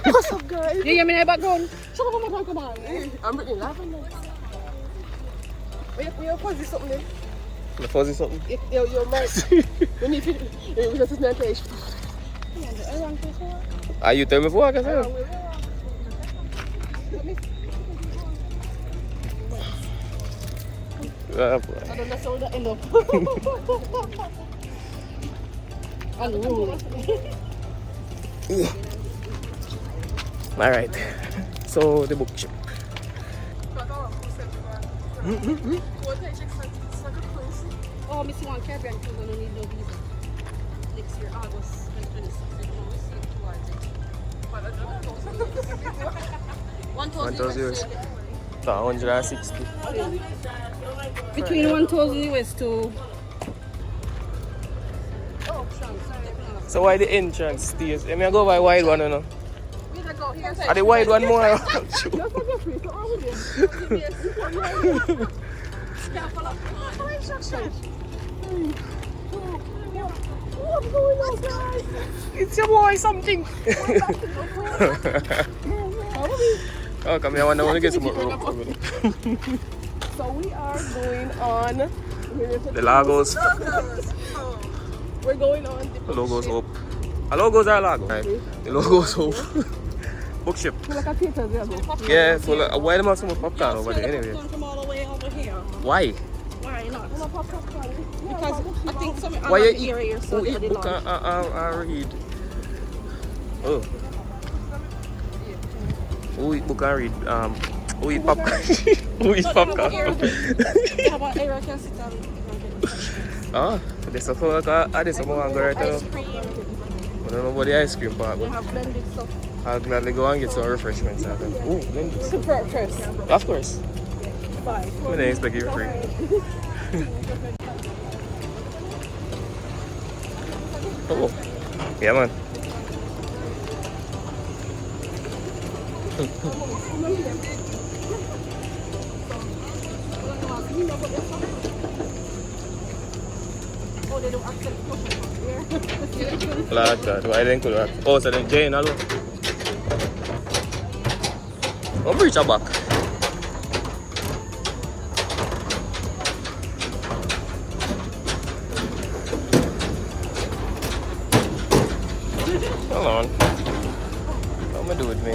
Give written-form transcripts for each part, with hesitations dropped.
What's up, guys? You hear me in the background? Shut up, come on. I'm Brittany laughing now. We're fuzzy something then. The fuzzy something? You're mad. We need to just listen to page. Are you tell me before I can say? I don't know how that end up. Unruly. Alright. So the Bookship. Oh, I see one Caribbean cruise and I need no visa. Next year, August 2026. $1,000 160. Between 1,000 US to. So why the entrance stays? I mean, I go by wide one, you know. Are the wide one more? What's going on, guys? It's your boy something. Oh, come here, I want to get some more rope. So we are going on The Lagos. We're going on The logo's hope. The logos are Lagos. Right? The logo's hope. Bookship. like a theater there. Yeah, so like, why do I have so much popcorn over there anyway? Come all the way over here. Why? Why not? Because I think some Why you eat? area so Who eat book and read? Oh. Who eat book and read? Who eat popcorn? Who eat popcorn? Ah, there's a folk. There's some more right now. Ice cream. I don't know about the ice cream part, They but have blended stuff. I'll gladly go and get some refreshments. Ooh, blended. First. Of course. Bye. I didn't expect you free. Oh, yeah, man. Oh, they don't accept push-up here. Like that. Why didn't do that? Oh, so then Jane, hello. Don't reach her back. Hold on. What am I do with me?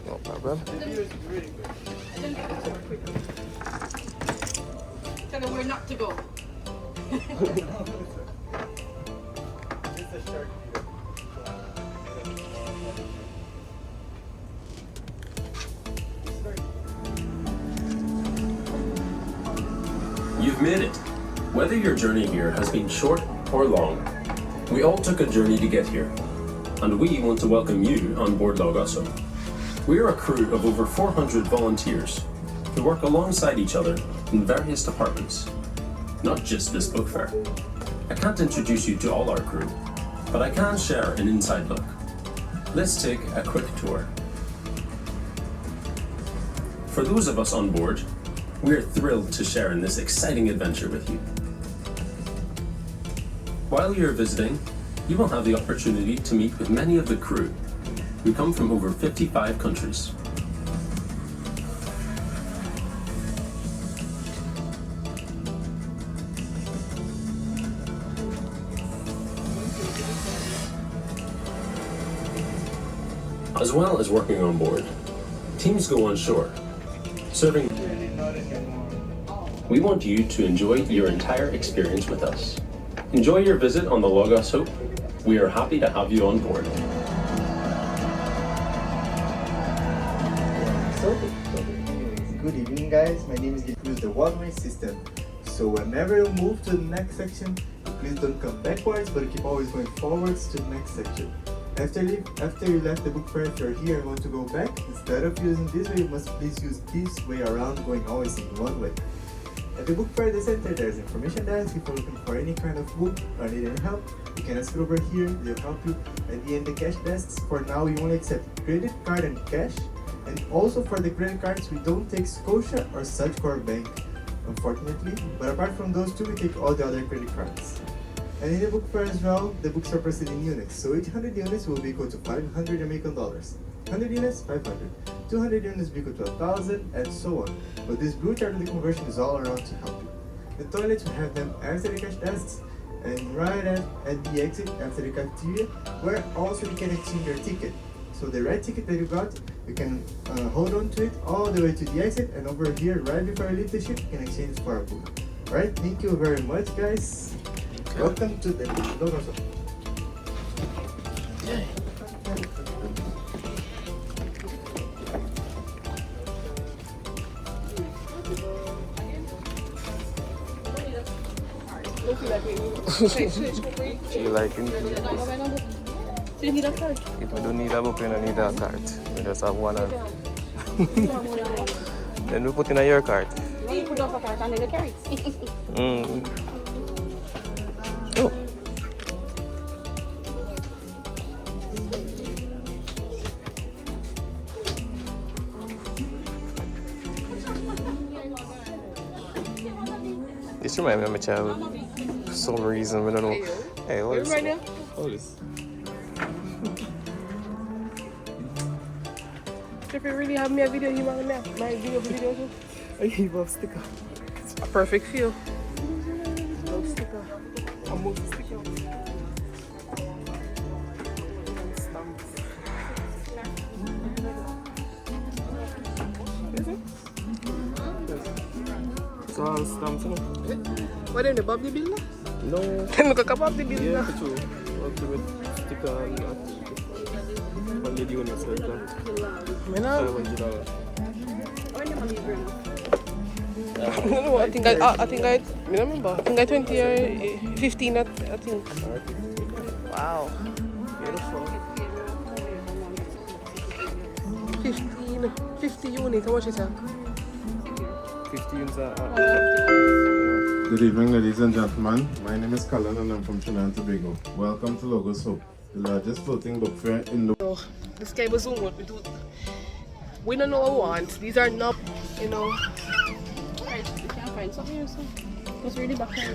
No problem. Tell them where not to go. You've made it. Whether your journey here has been short or long, we all took a journey to get here, and we want to welcome you on board Logoso. We are a crew of over 400 volunteers who work alongside each other in various departments, not just this book fair. I can't introduce you to all our crew, but I can share an inside look. Let's take a quick tour. For those of us on board, we are thrilled to share in this exciting adventure with you. While you're visiting, you will have the opportunity to meet with many of the crew who come from over 55 countries. As well as working on board, teams go on shore, serving. We want you to enjoy your entire experience with us. Enjoy your visit on the Logos Hope. We are happy to have you on board. Good evening, guys. My name is Use the waterway system. So whenever you move to the next section, please don't come backwards, but keep always going forwards to the next section. After you left the book fair, if you're here and want to go back, instead of using this way, you must please use this way around, going always in one way. At the book fair, the center, there's information desk. If you're looking for any kind of book or need any help, you can ask it over here, they'll help you. At the end, the cash desks, for now, we only accept credit card and cash. And also for the credit cards, we don't take Scotia or Sagicor Bank, unfortunately. But apart from those two, we take all the other credit cards. And in the book fair as well, the books are priced in units. So 800 units will be equal to 500 Jamaican dollars. 100 units, 500. 200 units will be equal to 1,000, and so on. But this blue chart of the conversion is all around to help you. The toilets, we have them after the cash desks, and right at the exit after the cafeteria, where also you can exchange your ticket. So the red ticket that you got, you can hold on to it all the way to the exit, and over here, right before you leave the ship, you can exchange for a book. Alright, thank you very much, guys. Welcome to the Bookship. She like it. Do you need a card? If we don't need a book, we don't need a card. We just have one. Then we put in your card. You put off a cart and then you carry it. Oh. This reminds me of my childhood. For some reason, I don't know. Hey, what is right now? all this? If you really have me a video, you want me my video too? I give a sticker. A perfect feel. No sticker. A movie sticker. Stamps. Is it? It's all stamps, you know? What in the Bobby bill? No. Can look at Bobby bill Yeah, now. true. Ultimate sticker and that. One lady when you said that. I know. $500. No, I think I remember. I think I 20 or 15 I think. Wow. Beautiful. 50 units, how much is that? 15 Good evening, ladies and gentlemen. My name is Cullen and I'm from Trinidad and Tobago. Welcome to Logos Hope, the largest floating book fair in the world. This guy was zoom what we do. We don't know what we want. These are not, you know. Alright, you can't find something here, so. What's really back here?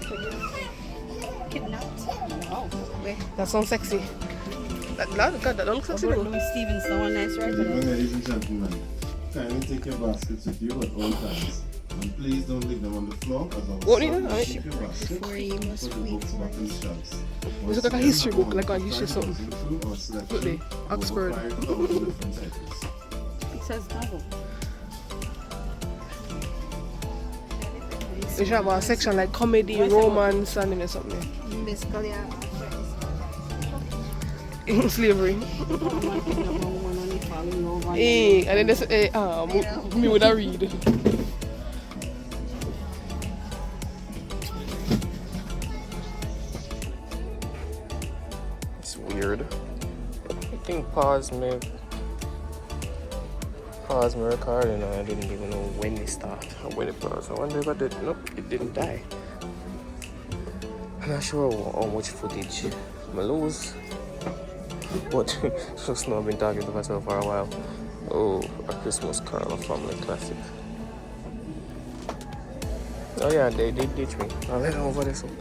Kidnapped. Wow. Wait. That sounds sexy. God, that don't look sexy. Louis Stevens, the one nice, right? Good evening, ladies and gentlemen. Kindly take your baskets with you at all times. And please don't leave them on the floor as I What was do you know? keep your basket, put the books back in the shelves. It's like a history book, like a history something. Look there, Oxford. It says novel. They should have a section like comedy, romance, and then something. Basically, In slavery. And then they say, me would have read. It's weird. I think pause me recording and I didn't even know when it started or when it paused. I wonder if I did. Nope, it didn't die. I'm not sure how much footage I lose. But just know I've been talking to myself for a while. Oh, a Christmas Carol, a family classic. Oh yeah, they did ditch me. I'll let them over this one.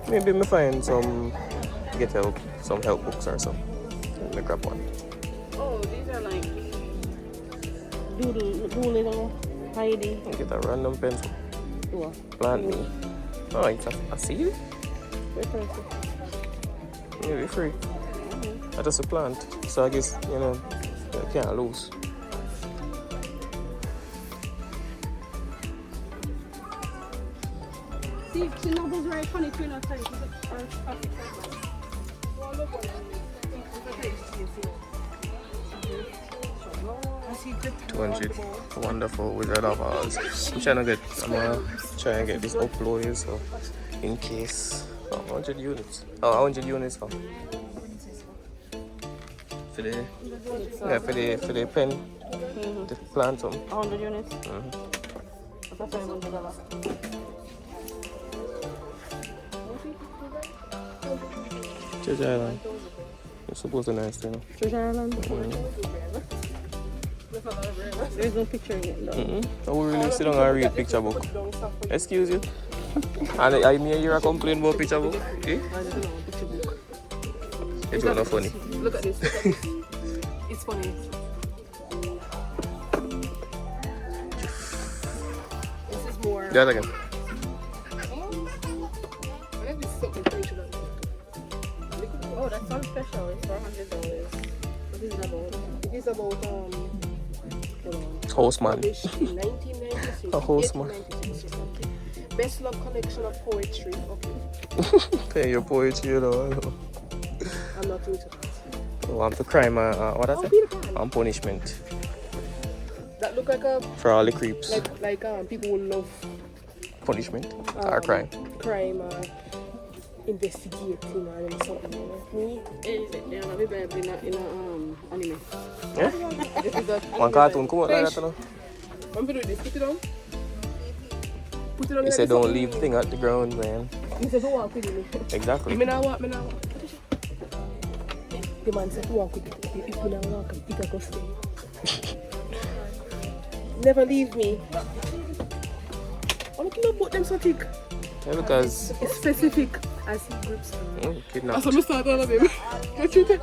Maybe me find some some help books or something. Let me grab one. oh, these are like Doolittle, Heidi. Get a random pencil. What? Plant me. Oh, it's a seed? Maybe free. I just a plant. So I guess, you know, you can't lose. See, novels right funny too, not time. $200. Wonderful Wizard of Oz. I'm gonna try and get this uploaded so in case. Oh, 100 units. Oh, 100 units. Oh. For the for the pen, the plant some. 100 units. That's $500. Treasure Island. It's supposed to be nice, you know. Treasure Island. There's no picture in it though. I will really sit down and read picture book. Excuse you. And I may hear a complaint about picture book. Eh? I don't know, picture book. It's not funny. Look at this. It's funny. This is more. Do that again. Oh, that's all special. It's $400. What is it about? It is about Houseman. published in 1996. A houseman. 1896 or something. Best love collection of poetry. Okay. Pay your poetry, you know. I'm not into that. Oh, I'm the crime, what I say? Peter Pan. And punishment. That look like a For all the creeps. like people who love Punishment or crime. crime or investigating or something. Me, They have a Bible in a anime. Yeah? this is that. One cartoon come out like that, you know. I'm gonna do this. Put it on. Put it on. He said don't leave the thing at the ground, man. He said don't walk with me. Exactly. Me now walk. The man said walk with me. If you now walk, it can go stay. Never leave me. I'm looking up put them so thick. Yeah, because It's specific as he grips me. kidnapped. So I start all of him. What you think?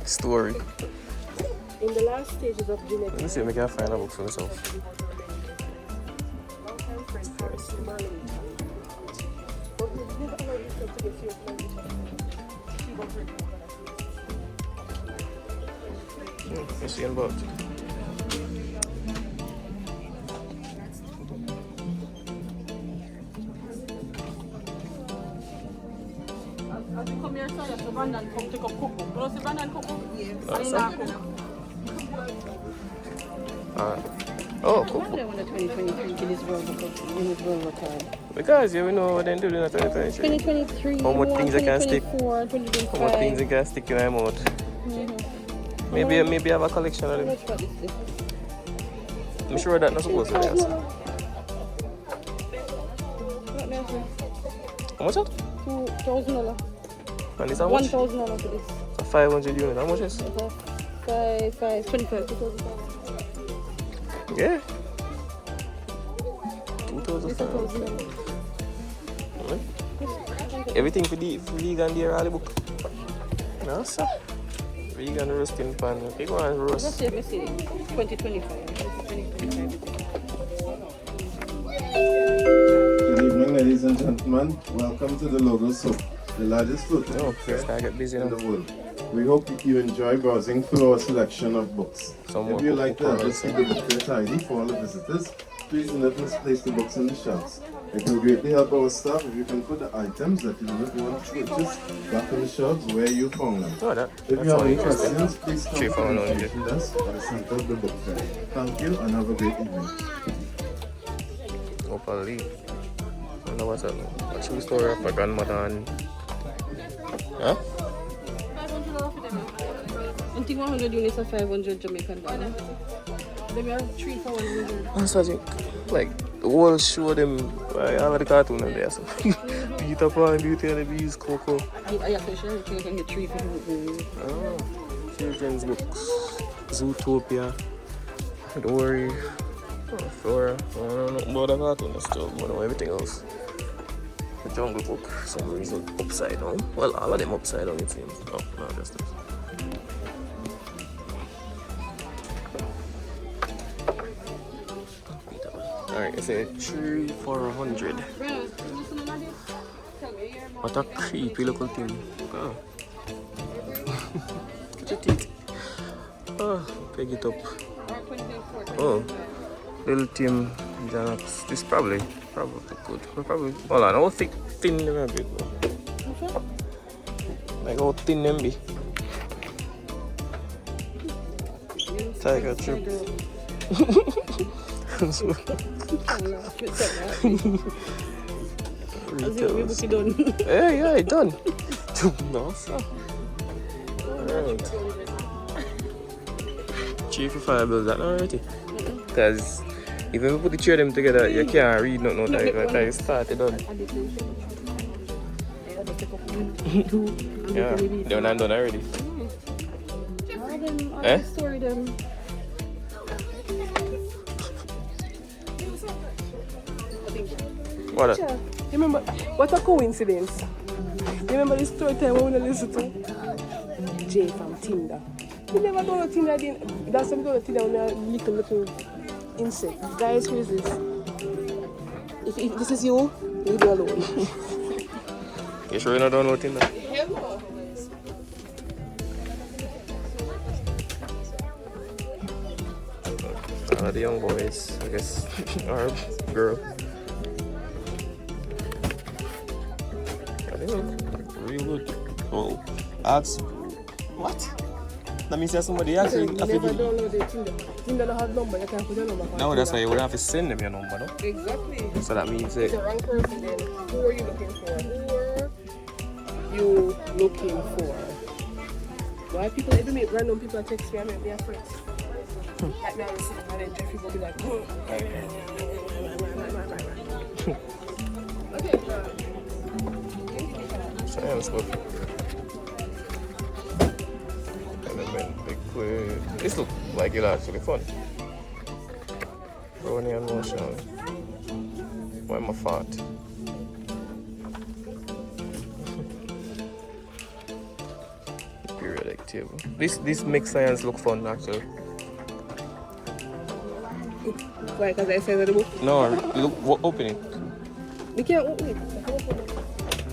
Story. In the last stages of genetic. Let me see if I can find a book for myself. Let's see about. As we come here, so you have to Brandon come take up cookbook. You know, see Brandon cookbook? That's oh, cool. They won the 2023 Guinness World Record. Because you know what they're doing in 2023. 2023, How much things I can stick? 2024, 2025. How much things you can stick in my mouth? Maybe I have a collection of them. How much for this thing? I'm sure that's not supposed to be answer. Let me ask you. How much that? $2,000. And this how much? $1,000 for this. So 500 units. How much is? 25, 2000. Yeah. This is 2,500. $1,000. Everything for the vegan there, all the book. No, sir. Vegan roasting pan. Okay, go and Let's roast. see if we see 2025. This is 2025. Good evening, ladies and gentlemen. Welcome to the Logo Soap, the largest floating Oh, book fair I get busy in now. the world. We hope you enjoy browsing through our selection of books. Some more If you like to book help us keep the book fair tidy for all the visitors, please do not misplace the books on the shelves. It will greatly help our staff if you can put the items that you do not want to purchase back on the shelves where you found them. Oh, that. If That's you have all any interesting. questions, please come to the 3,400. information desk at the center of the book fair. Thank you and have a great evening. Opal Lee. I wonder what's that. A true story of my grandmother and. Huh? $500 for them. I think 100 units are 500 Jamaican dollars. They are 3 for 100. That's what I think. Like, the whole show them. I have the cartoon in there. So. Peter Pan, Beauty and the Beast, Coco. I actually you can get 3 for 100. Oh, children's books. Zootopia. Don't worry. Oh, Flora. I don't know about the cartoon and stuff, but I know everything else. The Jungle Book, for some reason, upside down. Well, all of them upside down, it seems. Oh, no, just this. Alright, it's a 3 for 100. What a creepy little thing. Oh. Look at it. Oh, pick it up. Oh, little Tim Janax. This probably good. Probably. Hold on, how thick, thin them a bit. Like how thin them be. Tiger trip. As in, we book it done. Hey, yeah, it done. No, sir. Alright. 3 for 5 bills, that not already? Because if you put the 3 of them together, you can't read nothing out of it. You start it done. Yeah, they're not done already. Eh? Story them. What? You remember, what a coincidence. You remember the story time when we listen to Jay from Tinder? We never done a Tinder again. That's something on Tinder when we are little insect. Guys, who is this? If this is you, leave me alone. You sure you're not done with Tinder? Hell no. The young boys, I guess, or girl. They look real good. Oh, ask what? That means that somebody actually. You never downloaded Tinder. Tinder don't have number, you can't put your number. No, that's why you would have to send them your number, no? Exactly. So that means It's the wrong person then. Who are you looking for? Who are you looking for? Why people ever meet random people text me and make me a friend? Like now, and then Jeffrey will be like, okay, science book. Element, big quiz. This looks like it's actually fun. Brownie and motion. Why am I fat? Periodic table. This makes science look fun actually. Why? Because I said the book. No, look, open it. We can't open it.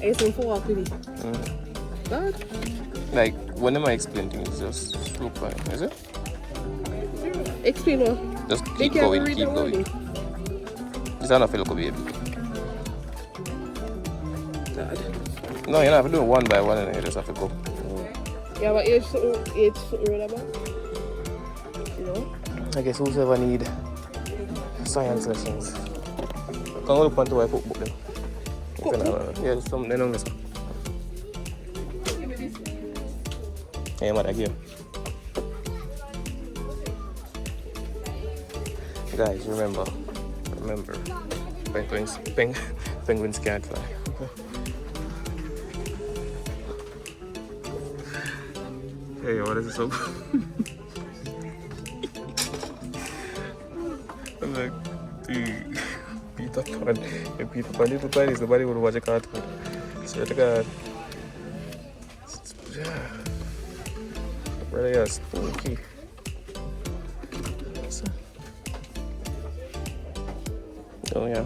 It's in for with it. God. Like whenever I explain things, just look fine, is it? Explain what? Just They keep can't going, read keep the going. wording. It's not a look baby. God. No, you don't have to do it one by one and you just have to go. Yeah, but it's something read about. You know? I guess whoever need science lessons. Can look onto my book then. Yeah, there's some they don't miss. Hey, what I give? Guys, remember, penguins can't fly. Hey, what is this up? I'm like, Peter Pan. If Peter Pan little tiny, nobody would watch a cartoon. Swear to God. Yeah. Really is spooky. So. Oh yeah.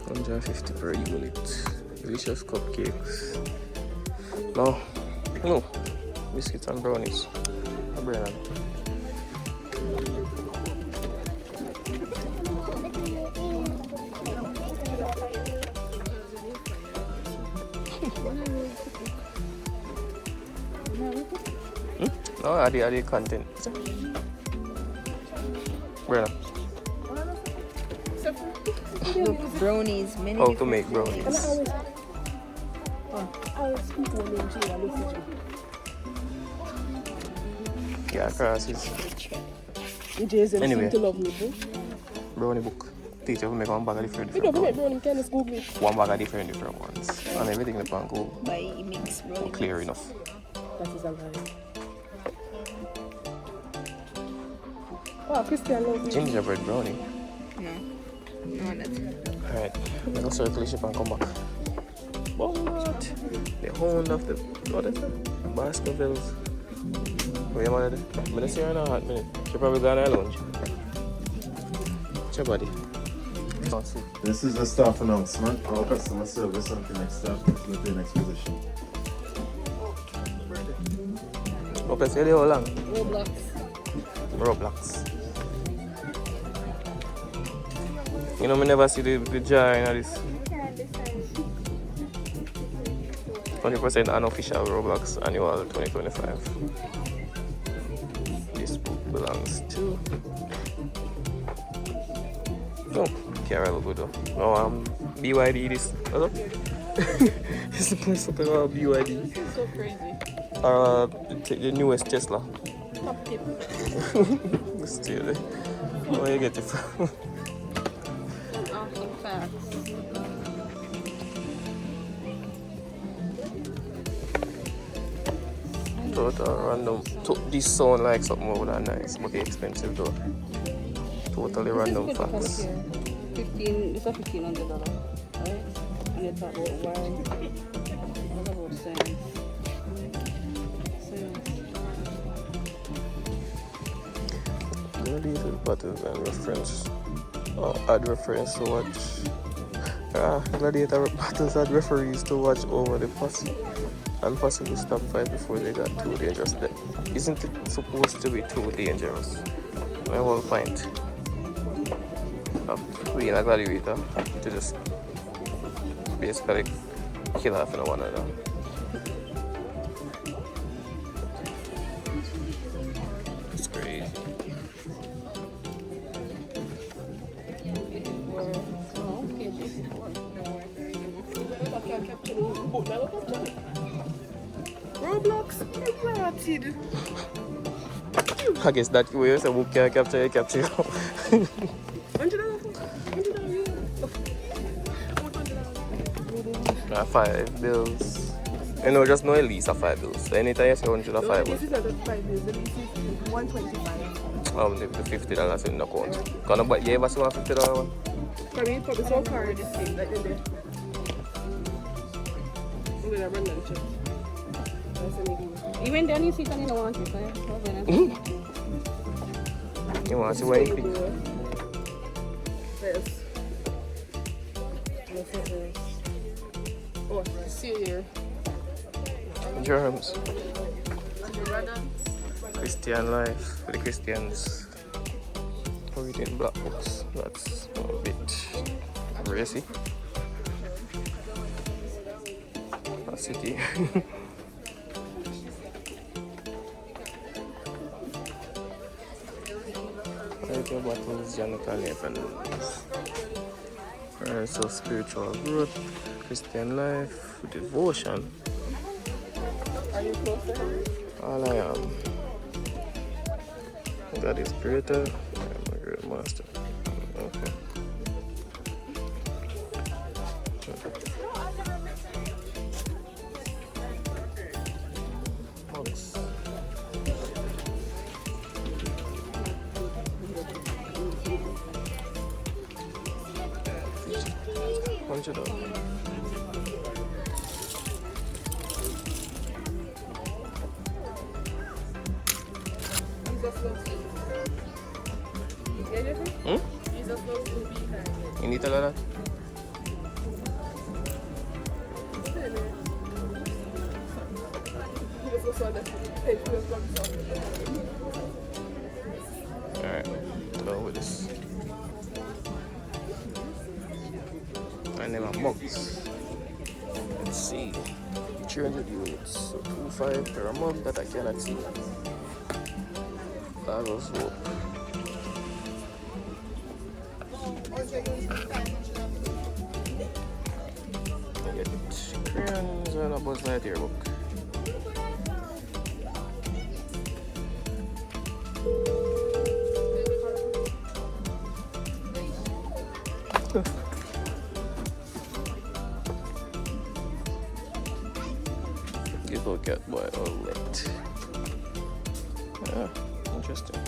150 per unit. Delicious cupcakes. No. Biscuits and brownies. Bread. No, are the content. Bread. Brownies, many. How to make brownies. Yeah, crosses. Anyway, To love me, bro. brownie book. Teacher will make one bag of different We don't make ones. brownie, can just Google it. One bag of different ones. And everything in the pan go By mix brownies. clear enough. That is alright. Oh, Christian love me. Gingerbread brownie. No, not. Alright, let's go circle the ship and come back. What? The whole of the. What is that? Baskervilles. Where am I? I'm going to see her in a hot minute. She probably got her lunch. What's your body? This is a staff announcement. Our customer service until next stop. Let's the next position. Okay, say the whole long. Roblox. You know, I never see the jar in this. 20% unofficial Roblox annual 2025. This book belongs to No, can't remember good though. No, BYD this. What's up? It's the place that BYD. This is so crazy. The newest Tesla. Top tip. Still, where you get it from? Awesome facts. Thought random. This sound like something over there nice, but it's expensive though. Totally random facts. 15. It's a $1,500, right? And you talk about why. What about science? Gladiator battles and reference. Oh, add reference to watch. Gladiator battles had referees to watch over the possible stop fight before they got too dangerous. Isn't it supposed to be too dangerous? My whole point of being a gladiator to just basically kill half in one another. It's crazy. Roblox, you I guess that way you say book can capture, you capture. $100. $5 bills. You know, just know at least $5 bills. So anytime you say 100 or $5 This is not the 5 bills, the lease is 125. the $50 in the account. But you ever see $50 one? Probably so card like in there. I'm gonna run that check. Even then, you see that you don't want it, right? You want to see where you pick? Yes. Oh, see here. Germs. Christian life for the Christians. Reading black books. That's a bit racy. A city. Spiritual battles, Jonathan Evans. So spiritual growth, Christian life, devotion. Are you close to her? All I am. God is creator. I am a great master. Okay. Thanks. $100. You need to learn that? Alright, go with this. And then my mugs. Let's see. 300 units. So 2.5 per mug that I cannot see. That was what. I get crayons and a Buzz Lightyear book. Give a cat boy a lit. Yeah, interesting.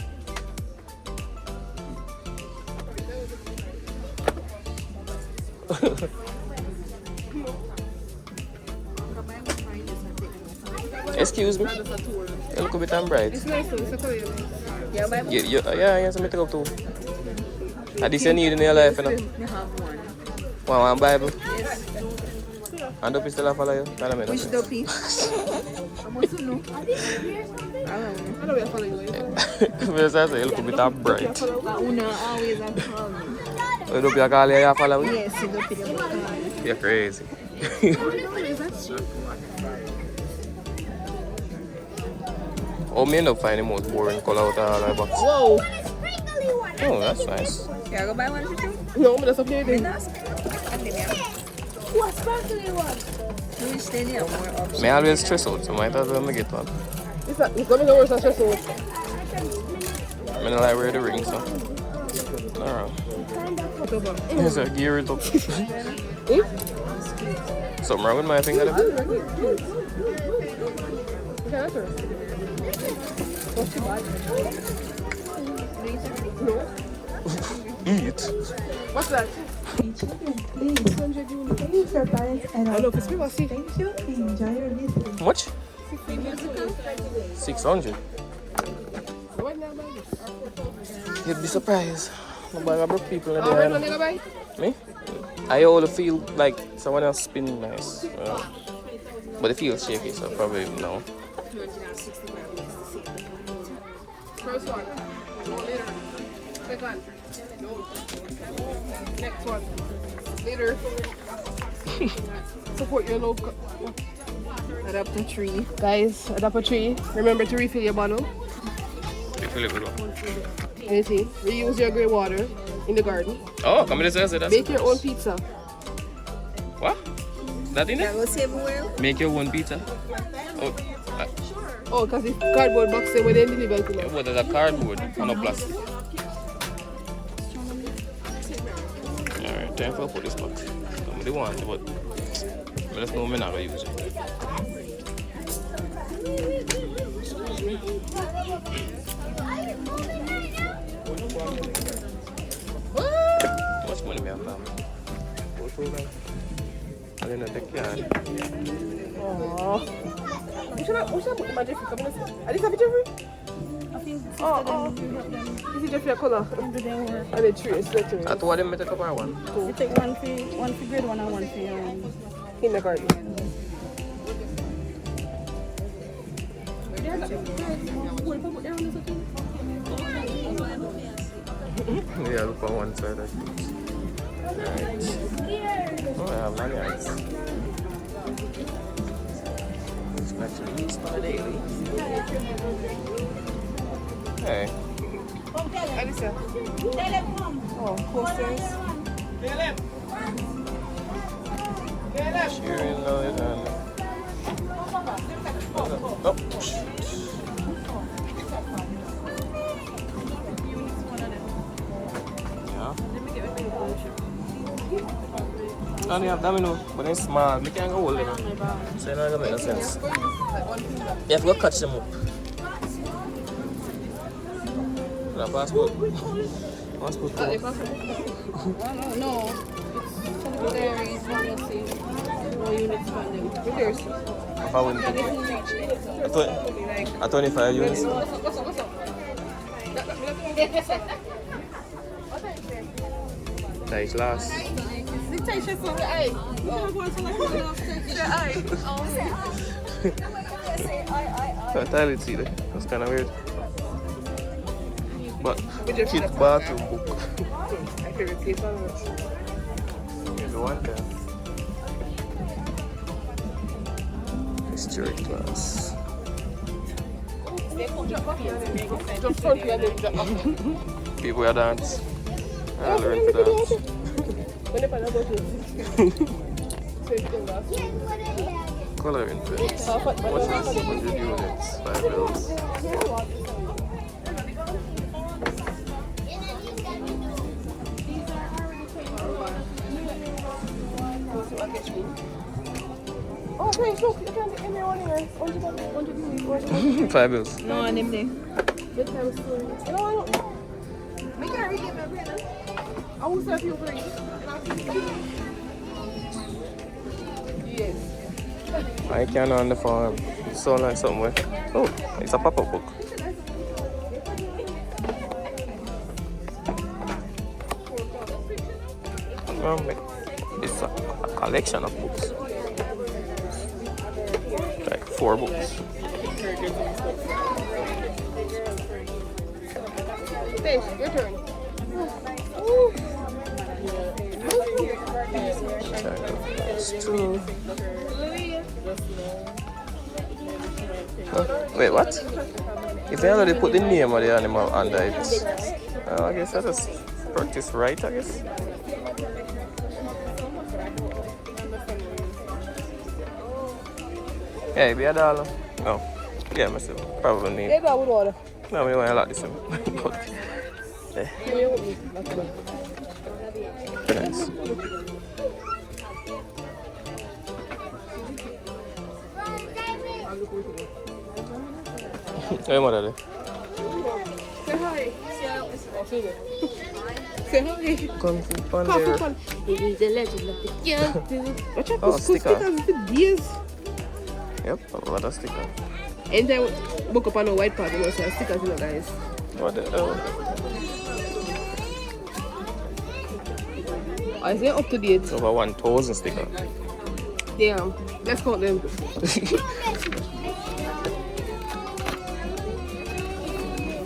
Excuse me. You look a bit bright. It's nice though, it's a color. Yeah, my Yeah, something to go to. And this you need in your life, you know? You have one. One Bible. Yes. And Dopey still follow you? Which dopey? I want to know. I don't know if I follow you. Because I say you look a bit bright. Una always have problem. You Dopey call you follow you? Yes, you dopey. You're crazy. Oh, me end up finding the most boring color out of all my box. Whoa! Oh, that's nice. Yeah, go buy one for you. No, but that's okay. Then. We stay there more options. Me always stress out, so might as well me get one. It's gonna be worse than stress out. I mean, like wear the ring, so. Alright. Yes, sir, gear it up. Something wrong with my finger there? Okay, that's her. What's too bad? No. Eat. What's that? I know, it's people see. Thank you. Enjoy your visit. How much? 600. You'd be surprised. Nobody broke people in Oh, where do there. you go buy? Me? I only feel like someone else spinning nice. But it feels shaky, so probably no. First one. Later. Second. No. Next one. Later. Support your local. Adopt a tree. Guys, adopt a tree. Remember to refill your bottle. Refill it with what? Anything. Reuse your grey water in the garden. Oh, come here, that's Make your own pizza. What? That in Yeah, it? go save well. Make your own pizza. Oh, Oh, because it's cardboard box when they deliver it to us. what is a cardboard and no plastic? Alright, time for put this box. Somebody wants it, but I just know I'm not gonna use it. How much money we have now? I didn't take care. Aww. We should have put my Jeffrey. Come on, I didn't have a Jeffrey. Oh. This is Jeffrey color. And the tree is the tree. At what them take up our one? You take one for grade one and one for In the garden. Yeah, look on one side. Right. Oh, I have lanyards. It's actually used on a daily. Hey. Alicia. Oh, posters. Cheering on it and... Oh, I only have domino, but they're small. We can't go hold them. So it's not gonna make no sense. You have to go catch them up. That passport. Passport. No. It's there is no units on them. There's If I win. At 25 units. Nice last. Fatality there. That's kind of weird. But kids bathroom book. My favorite place on earth. Here's the one there. History class. Just front here and then drop off. People who dance. I learn to dance. When they find out about it. Coloring pens. What's this? 100 units. 5 bills. Oh, great, look, you can get everyone here. 100 5 bills. no one in there. bedtime story. You know, I don't. Make her read it, my brother. I will serve you for it. Yes. I can on the farm. So like somewhere. Oh, it's a pop-up book. It's a collection of books. Like 4 books. Fish, your turn. It's true. Huh? Wait, what? If they already put the name of the animal under it, I guess I just practice right, I guess. Yeah, be a dollar. Oh, yeah, myself. Probably need. Yeah, that would order. No, we want a lot this one. Yeah. Very nice. Hey, mother. Say hi. Say hi. Kung Fu Panda. He's the legend of the YouTube. Watch out Oh, for school sticker. stickers for days. Yep, a lot of sticker. Anytime book up on a white part, you know, say stickers, you know, guys. What the hell? I say up to date. Over 1,000 sticker. Damn. Let's count them.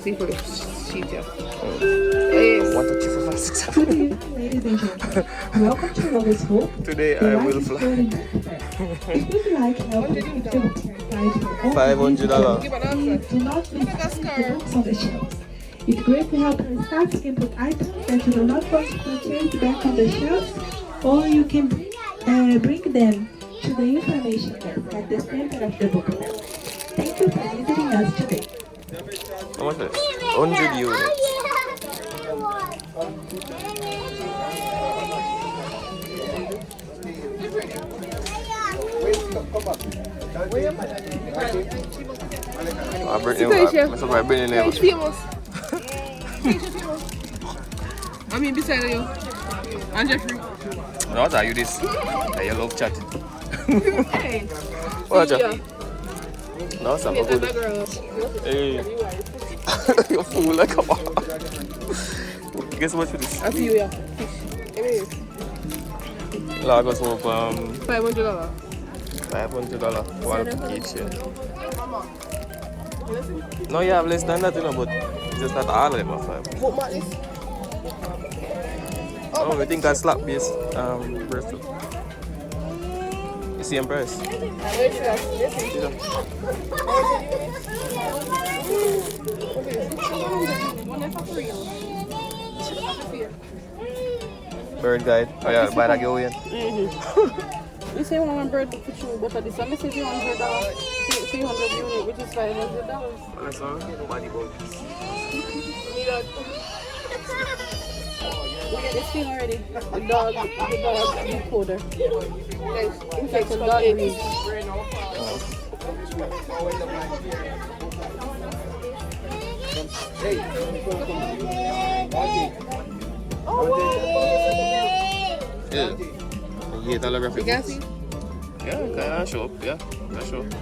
See for the sheet here. Yes. 1, 2, 3, 4, 5, 6, 7. Ladies and gentlemen, welcome to Lover's Hope. Today The I ride will is fly. starting at 5. If you'd like help with the book price for all $500. Give an answer. do not miss the books on the shelves. It greatly helps our staff to input items that you will not want to purchase back on the shelves, or you can bring them to the information desk at the center of the book fair. Thank you for visiting us today. How much is this? 100 units. I'm bringing Hey, them. famous. I mean, beside you. And Jeffrey. No, tell you this. I love chatting. Hey. Watch Yeah. out. No, it's not Here's good. another girl. Hey. You fool like a Guess what for this? I see you, yeah. Anyways, Lagos hope $500. $500 one each year. No, you have less than that, you know, but it's just not all of them are 5. What mark is? Oh, we think I slap base Bristol. You see in price? Bird guide. Oh yeah, buy that go in. You say one bird for you, but at this time, I say $300, 300 unit, which is $500. That's all. Body boat. Look at this thing already. The dog decoder. It's like some dog breed. Yeah. Yeah, holographic. You can see? Yeah, can show up. Yeah, can show up.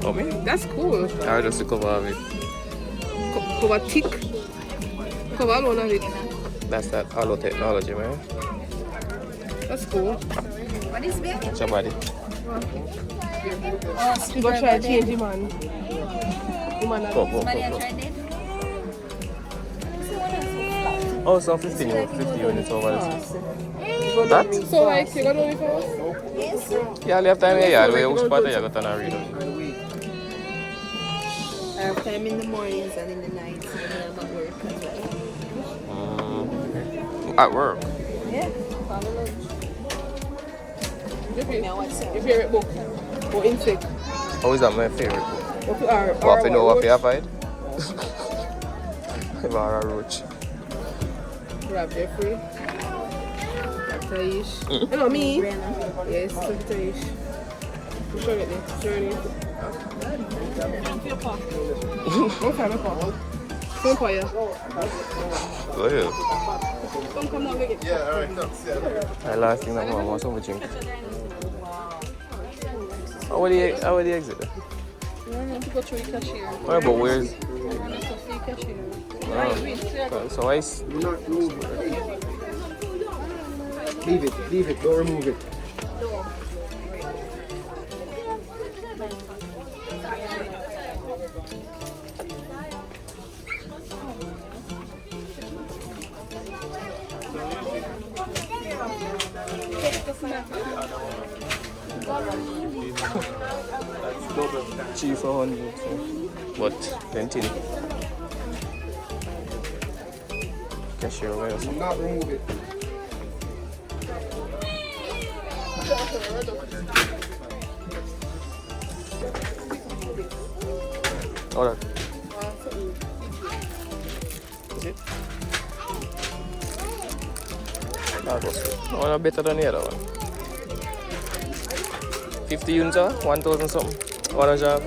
Oh, me? That's cool. I just the cover of it. Cover thick. Cover alone of it. That's that hollow technology, man. That's cool. What's your body? You go try to change him, man. Go. Oh, so 50 units over this. That? So, like, you got to for us? Yeah, left time here, yeah. The way you spot it, you got to read it. I have time in the mornings and in the nights when I'm at work as well. At work? Yeah. Your favorite book? Or insect? How is that my favorite book? Or What you know what you have it? Or a roach. You have Jeffrey. Taish. You know me? Yes, Taish. I'm sure it is. Journey. Don't find my phone. Don't for you. Go ahead. Don't come down and get it. Yeah, alright, thanks. Yeah. I last thing I want some drink. How would the exit? You want to go through the cashier. What about where's? You want to see cashier. So I Leave it, don't remove it. 3 for 100. So. But plenty. Cashier away or something. Not remove it. Oh, that. Is it? That was good. Oh, better than the other one. 50 units, 1,000 something. What a job.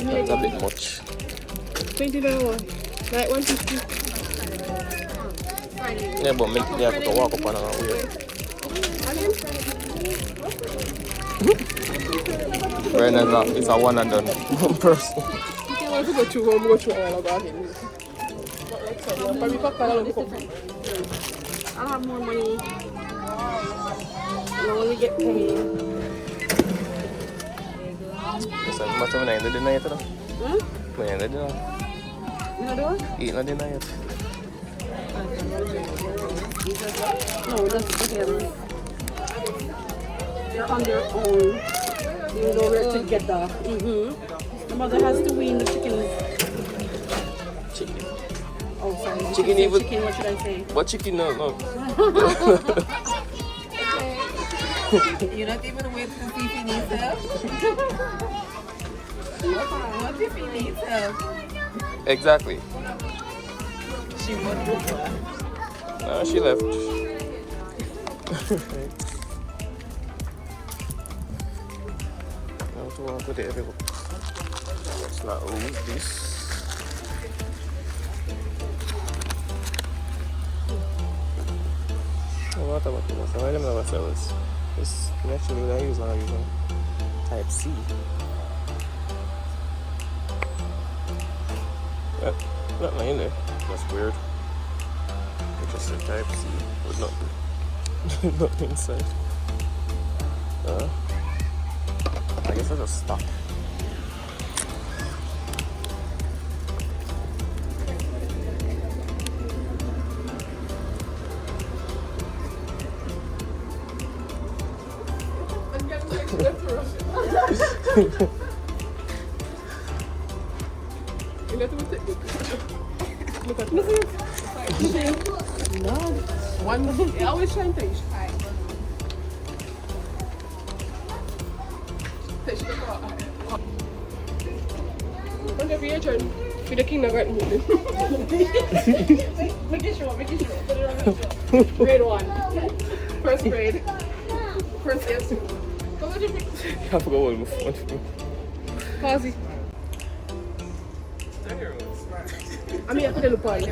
That's a bit much. $20. Like 150. Yeah, but you have to walk up on a wheel. It's a one and done person. You can't want to go through home, go through all of that. I'll have more money. When we get paid. Listen, much of the dinner yet? Hmm? When you dinner? You know what? Eat no dinner yet. No, just for him. They're on their own. You know we're together. The mother has to wean the chickens. Chicken. Oh, sorry. Chicken even. Chicken, what should I say? What chicken? No. You're not even waiting to see if he needs help. What if he needs help? Exactly. She won't do that. No, she left. Now to walk with it. Let's not lose this. What about this? I don't know what that was. It's actually what I use now. Type C. Nothing in there. That's weird. It's just a type C with nothing inside. I guess I just stop. One, I always try and touch. Whenever your turn, with the kindergarten moving. Make it short. Put it on the show. Grade 1. First grade. First year. I forgot what my phone. Pause it. I'm here for the party.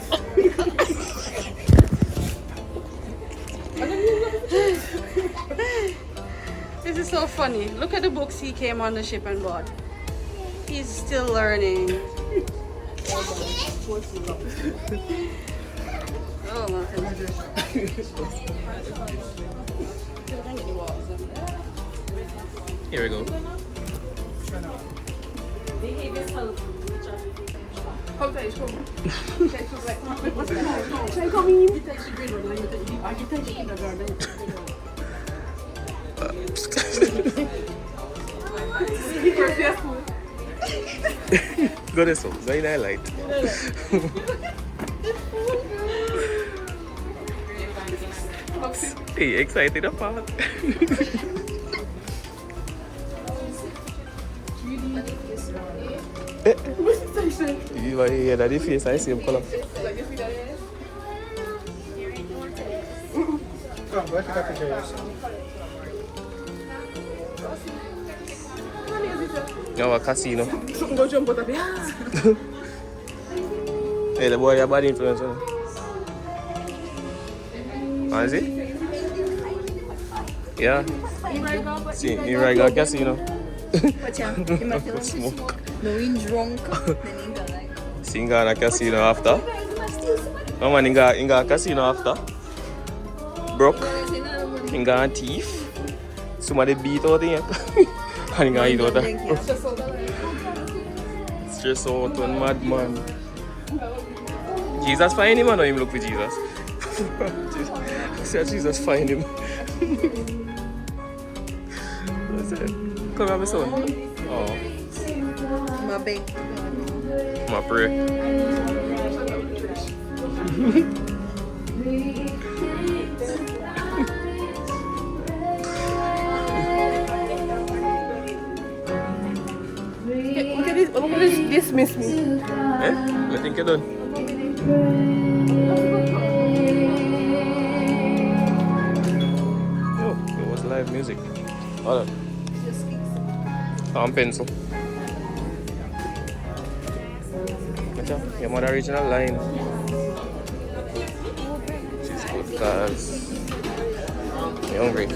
This is so funny. Look at the books he came on the ship and bought. He's still learning. Oh, nothing. Here we go. Come take come. Take come in. Go this one. Go in highlight. Hey, excited apart. Yeah, that is face. I see him color. No, a casino. Go jump out of here. Hey, the boy, you're bad influence. What is it? Yeah. See, in regular casino. Smoke. No, he's drunk. See, in a casino after. No man, in a casino after. Broke. In a thief. Somebody beat out here. And in a eat out there. Stress out one madman. Jesus find him or him look for Jesus? Say Jesus find him. What's it? Come have a son. Oh, My big. my pray. Look at this dismiss me. Eh? I think you're done. Oh, it was live music. Hold on. Pencil. Your mother original line. She's good because you're hungry.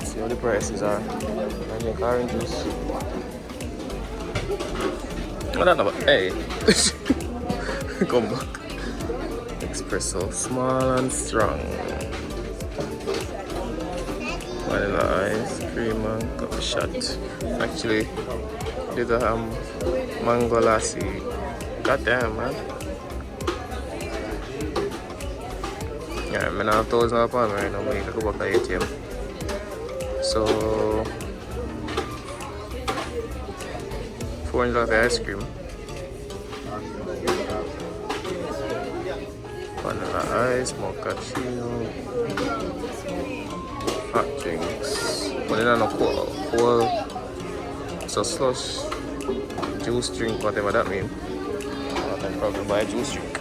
See what the prices are. And your orange juice. I don't know about. Hey. Come back. Espresso. Small and strong. Vanilla ice cream and coffee shot. Actually, did a mango lassi. Goddamn, man. Yeah, I'm not $1,000 right now. I need to go back to ATM. So, $400 ice cream. Vanilla ice, mochaccino. Hot drinks. But they're not cool. Cool. So slush, juice drink, whatever that means. I'll probably buy a juice drink.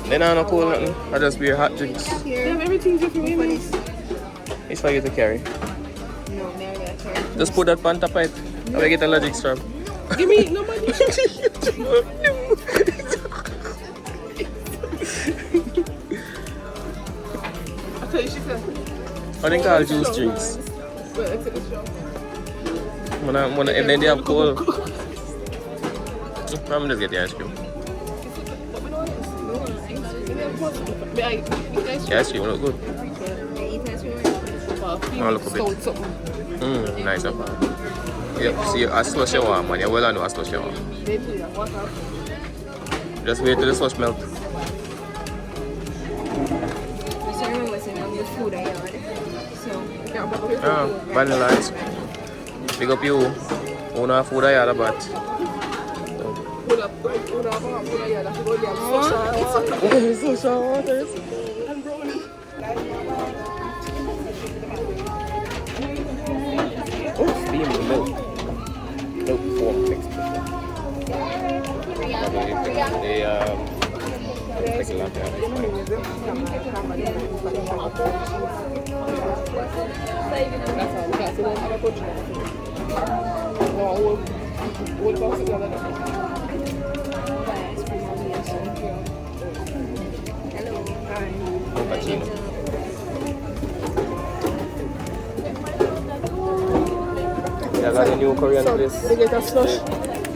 They're not cool nothing. I just beer hot drinks. They have everything different ways. It's for you to carry. No, Mary, I can't. Just put that pan top it. I will get a logic strap. Give me no money. I tell you, she said. I think I'll juice drinks. Well, except the show. If they have cold, I'm just get the ice cream. The ice cream look good. Oh, look a bit. Nice up. Yep, see, a slush you want, man. You well know a slush you want. Just wait till the slush melt. Vanilla ice. Big up you. Who have food I had about. Social waters. Oh, steam the milk. Milk form mixed. Take a latte. I got a new Korean place. They get a slush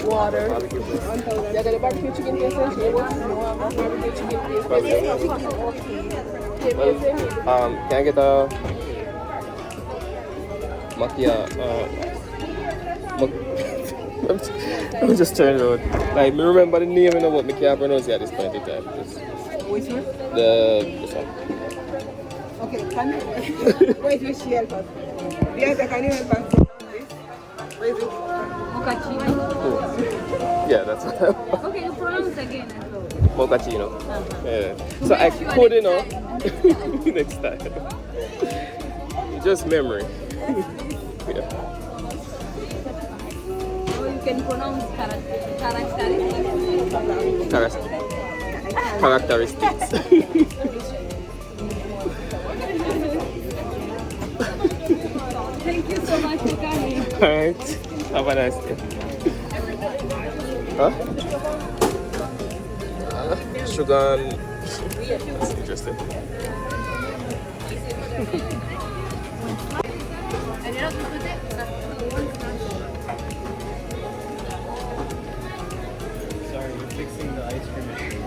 water. They got a barbecue chicken place. Barbecue chicken place. Can I get a I'm just trying to like me remember the name and what I can't pronounce it at this point in time. Which one? This one. Okay, can you? Wait, which help us? Yes, can you help us? Where is it? Mochaccino. Oh. Yeah, that's what Okay, you pronounce again. Mochaccino. Yeah. So I could, you know, next time. Just memory. Yeah. Or you can pronounce Characteristics. Thank you so much for coming. Alright. Have a nice day. Huh? Sugar and... That's interesting. Sorry, we're fixing the ice cream machine.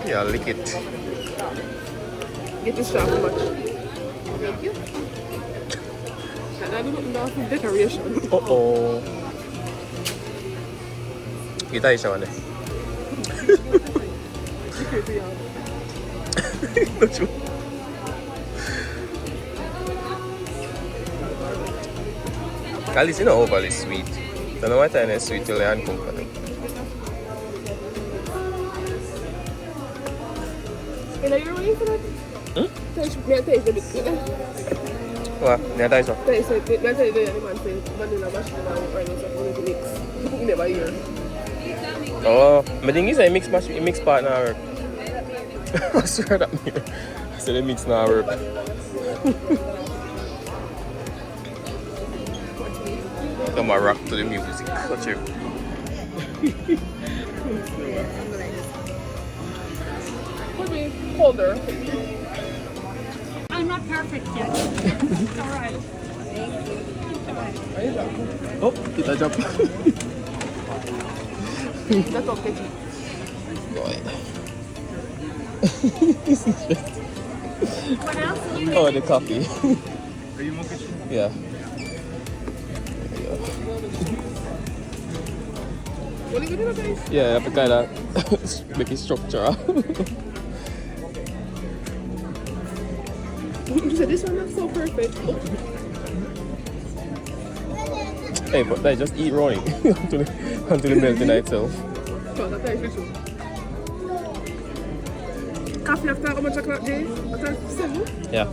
Yeah, lick it. Get this stuff much. I don't know for decoration. Uh-oh. Kita isa one. Not sure. Alice, you know, overly sweet. I don't know what time is sweet till they're uncomfortable. And are you ready for that? May I taste a bit? What? May I taste what? Taste it. May I tell you the man say vanilla marshmallow or orange or something to mix. You never hear. Oh, my thing is I mix part now work. I swear that me. I said the mix now work. Come on, rock to the music. What's your? Could be colder. I'm not perfect yet. It's alright. Oh, kita jump. That's okay. What else do you Oh, the coffee. Are you monkey? Yeah. What are you gonna do, guys? Yeah, you have to kind of make it structure. You said this one not so perfect. Hey, but I just eat running until the melting itself. Oh, that's nice too. Coffee after how much o'clock, Jay? After 7? Yeah.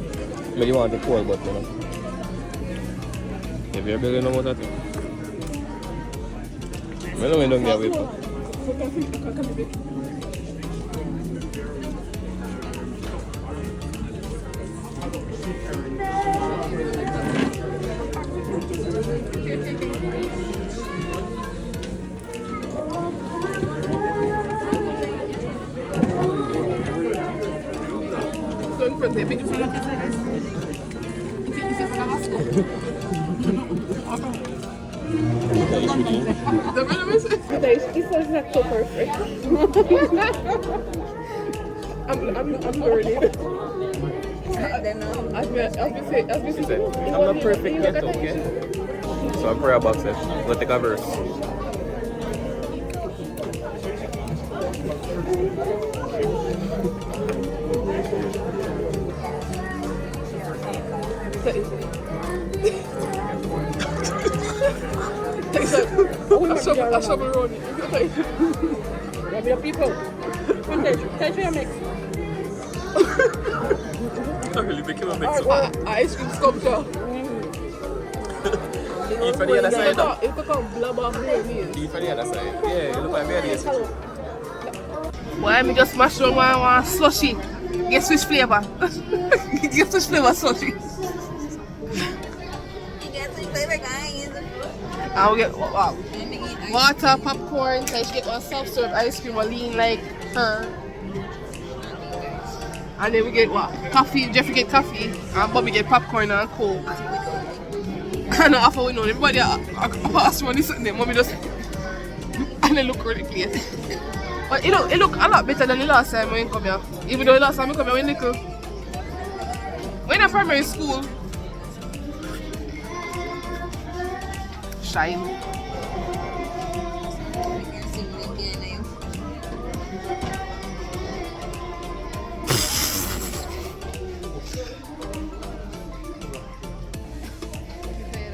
But you want the cold, but you know. If you're building no more that thing. I know we don't get away from. Don't forget, big food. This one's not so perfect. I'm learning. As we say, I'm not perfect yet, okay? So I'm prayer box it. We'll take a verse. I shovel rolling. Grab your people. Come take your mix. I really make him a mix up. Ice cream sculpture. Eat for the other side now. It could come blob off mayonnaise. Eat for the other side. Yeah, you look like mayonnaise. Why me just mash on one slushy? Guess which flavor? Guess which flavor slushy? I'll get water, popcorn, so I should get one self-serve ice cream or lean like her. And then we get what? Coffee, Jeffrey get coffee, and Bobby get popcorn and coke. And after we know, everybody ask money sitting there, mommy just and they look really clear. But it look a lot better than the last time when we come here. Even though the last time we come here, when in primary school, shine.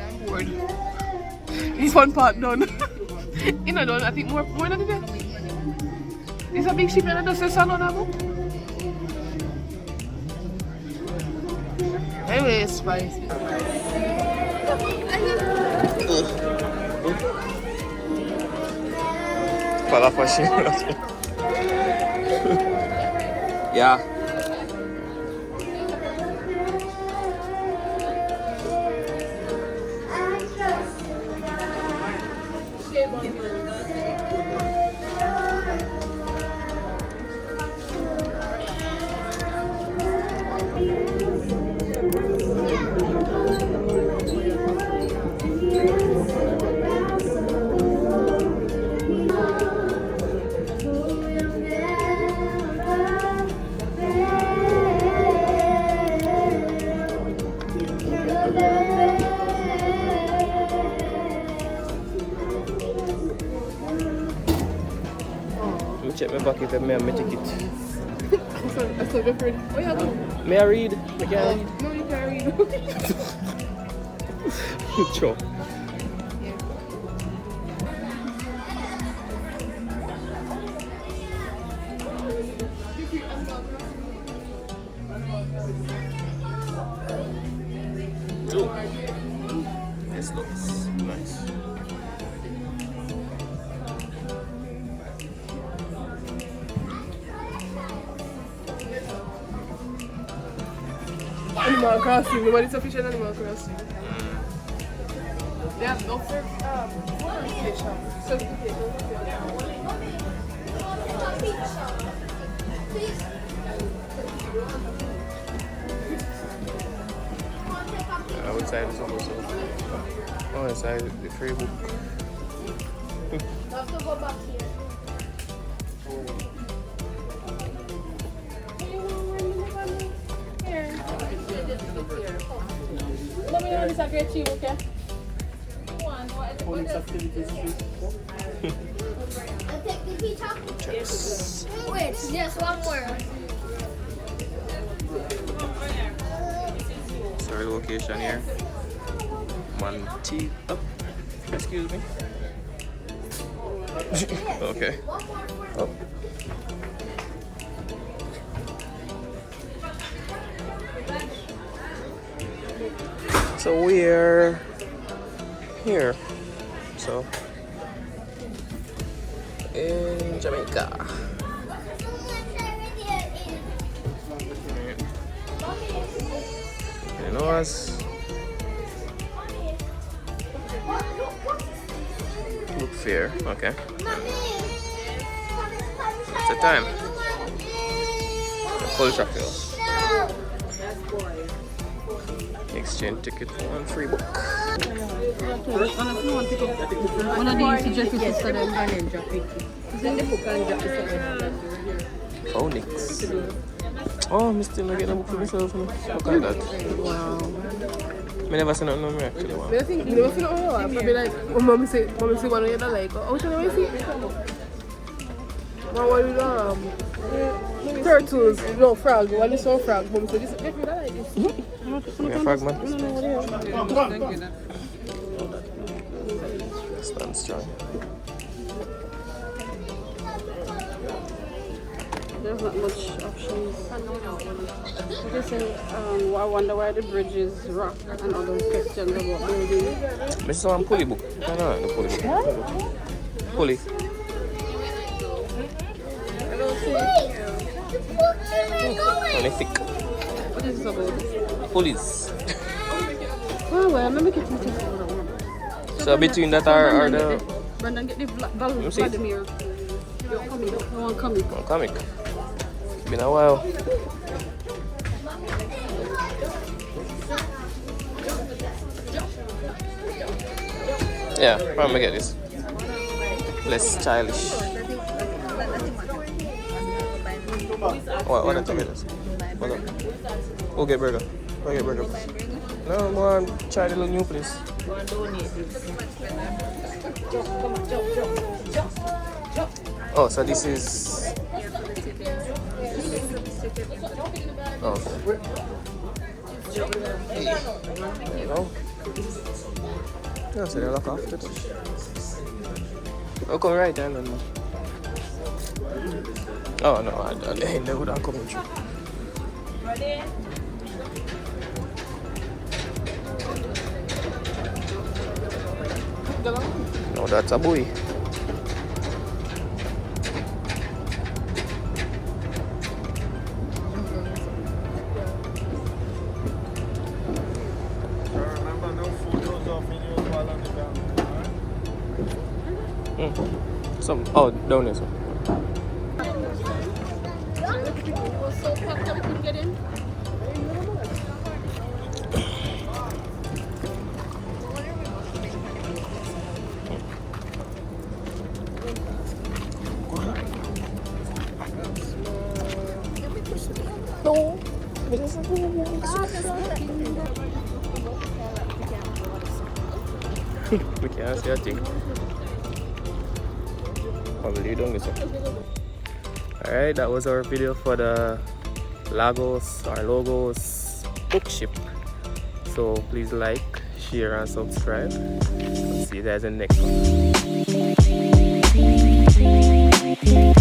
I'm bored. This one part done. You know, done. I think more than that. It's a big ship and it does salon now. Anyway, it's fine. Falafel. Yeah. check my pocket and may I take it. I still go for it. Oh yeah, go. May I read? I can't read. No, you can't read. Sure. This looks nice. Animal Crossing. Nobody's official Animal Crossing. They have no certification. Outside is also. Oh, inside the free book. have to go back here. Let me know this is a great tree, okay? Police activities. Take the picture. Checks. Wait, just one more. Sorry, location here. Montego. Excuse me. Okay. Oh. So we're here. So in Jamaica. You know us. Book fair. Okay. It's the time. Culture fair. Exchange ticket for one free book. One of these to just sister them. Phonics. Oh, I'm still not getting a book for myself. Look at that. Wow. I never seen nothing on me actually. Wow. I think you never seen it on your app. Maybe like when mommy say one of you don't like. Oh, should I see? Now what you turtles, no frog. When you saw frog, mommy said this. If you don't like this. Yeah, fragment. Stand strong. There's not much options. They say, I wonder why the bridge is rock and other questions about building. This is one pulley book. No, the pulley book. Pulley. Only thick. What is this about? Pulleys. Oh, well, I'm making it. So between that are the Brandon, get the me see. Vladimir. You're coming. No one coming. one comic. It's been a while. Yeah, probably get this. Less stylish. What did you get this? Hold on. We'll get burger. We'll get burger. No, I want to try the little new place. Oh, so this is. Oh, okay. Hey. There you go. Yeah, so they lock off the touch. Oh, come right then. Oh, no, I they would have come through. No, that's a boy. Some down there. Some. It was so packed that we couldn't get in. No. We can't see a thing. Probably don't get some. Alright, that was our video for the Logos Bookship. So please like, share and subscribe. I'll see you guys in the next one.